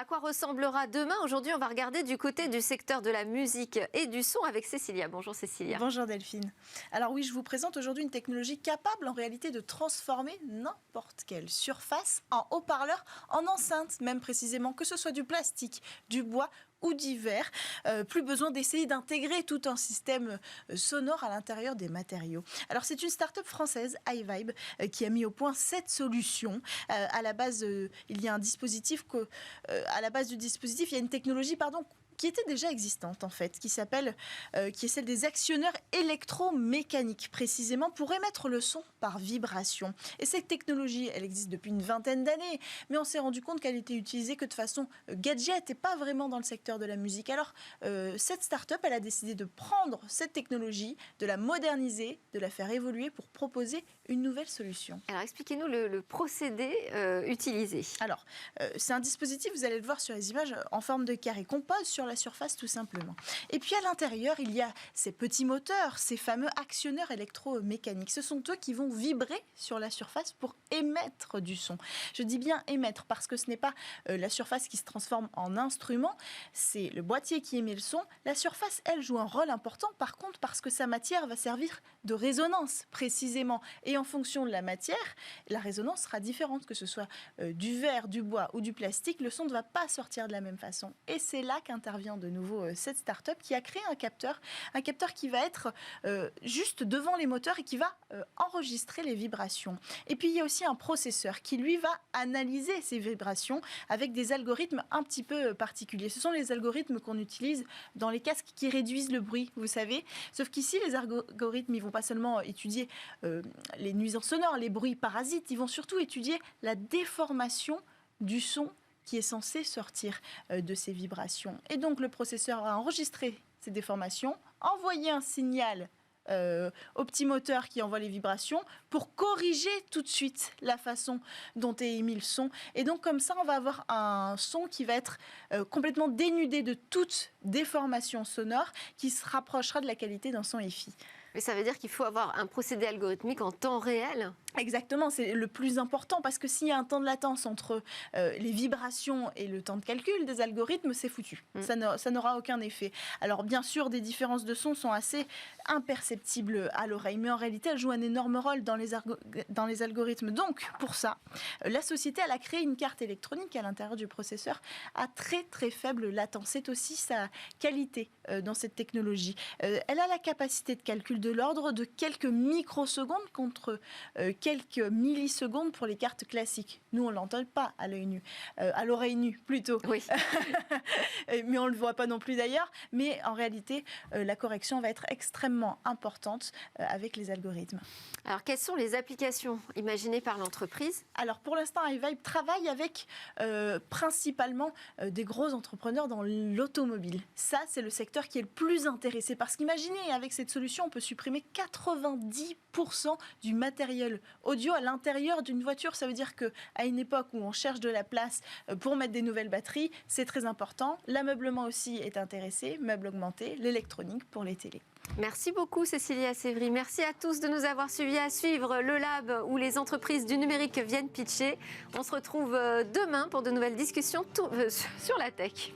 À quoi ressemblera demain? Aujourd'hui, on va regarder du côté du secteur de la musique et du son avec Cécilia. Bonjour Cécilia. Bonjour Delphine. Alors oui, je vous présente aujourd'hui une technologie capable en réalité de transformer n'importe quelle surface en haut-parleur, en enceinte même précisément, que ce soit du plastique, du bois ou divers. Plus besoin d'essayer d'intégrer tout un système sonore à l'intérieur des matériaux. Alors c'est une start-up française, iVibe, qui a mis au point cette solution. À la base, il y a un dispositif à la base du dispositif, il y a une technologie, qui était déjà existante en fait, qui est celle des actionneurs électromécaniques, précisément pour émettre le son par vibration. Et cette technologie, elle existe depuis une vingtaine d'années, mais on s'est rendu compte qu'elle était utilisée que de façon gadget et pas vraiment dans le secteur de la musique. Alors, cette start-up, elle a décidé de prendre cette technologie, de la moderniser, de la faire évoluer pour proposer une nouvelle solution. Alors, expliquez-nous le procédé utilisé. Alors, c'est un dispositif, vous allez le voir sur les images, en forme de carré, qu'on pose sur la surface tout simplement. Et puis à l'intérieur, il y a ces petits moteurs, ces fameux actionneurs électromécaniques. Ce sont eux qui vont vibrer sur la surface pour émettre du son. Je dis bien émettre parce que ce n'est pas la surface qui se transforme en instrument, c'est le boîtier qui émet le son. La surface, elle, joue un rôle important par contre parce que sa matière va servir de résonance précisément. Et en fonction de la matière, la résonance sera différente, que ce soit du verre, du bois ou du plastique, le son ne va pas sortir de la même façon. Et c'est là qu'intervient de nouveau cette start-up qui a créé un capteur qui va être juste devant les moteurs et qui va enregistrer les vibrations. Et puis il y a aussi un processeur qui lui va analyser ces vibrations avec des algorithmes un petit peu particuliers. Ce sont les algorithmes qu'on utilise dans les casques qui réduisent le bruit, vous savez. Sauf qu'ici, les algorithmes, ils vont pas seulement étudier les nuisances sonores, les bruits parasites, ils vont surtout étudier la déformation du son qui est censé sortir de ces vibrations. Et donc, le processeur va enregistrer ces déformations, envoyer un signal au petit moteur qui envoie les vibrations pour corriger tout de suite la façon dont est émis le son. Et donc, comme ça, on va avoir un son qui va être complètement dénudé de toute déformation sonore qui se rapprochera de la qualité d'un son EFI. Mais ça veut dire qu'il faut avoir un procédé algorithmique en temps réel? Exactement, c'est le plus important parce que s'il y a un temps de latence entre les vibrations et le temps de calcul des algorithmes, c'est foutu. Ça n'aura aucun effet. Alors bien sûr, des différences de son sont assez imperceptibles à l'oreille, mais en réalité, elles jouent un énorme rôle dans les algorithmes. Donc, pour ça, la société elle a créé une carte électronique à l'intérieur du processeur à très très faible latence. C'est aussi sa qualité dans cette technologie. Elle a la capacité de calcul de l'ordre de quelques microsecondes contre quelques millisecondes pour les cartes classiques. Nous, on ne l'entend pas à l'œil nu, à l'oreille nue plutôt. Oui. Mais on ne le voit pas non plus d'ailleurs. Mais en réalité, la correction va être extrêmement importante avec les algorithmes. Alors, quelles sont les applications imaginées par l'entreprise? Alors, pour l'instant, iVibe travaille avec principalement des gros entrepreneurs dans l'automobile. Ça, c'est le secteur qui est le plus intéressé. Parce qu'imaginez, avec cette solution, on peut supprimer 90% du matériel audio à l'intérieur d'une voiture. Ça veut dire qu'à une époque où on cherche de la place pour mettre des nouvelles batteries, c'est très important. L'ameublement aussi est intéressé, meubles augmentés, l'électronique pour les télés. Merci beaucoup Cécilia Sévry. Merci à tous de nous avoir suivis, à suivre le Lab où les entreprises du numérique viennent pitcher. On se retrouve demain pour de nouvelles discussions sur la tech.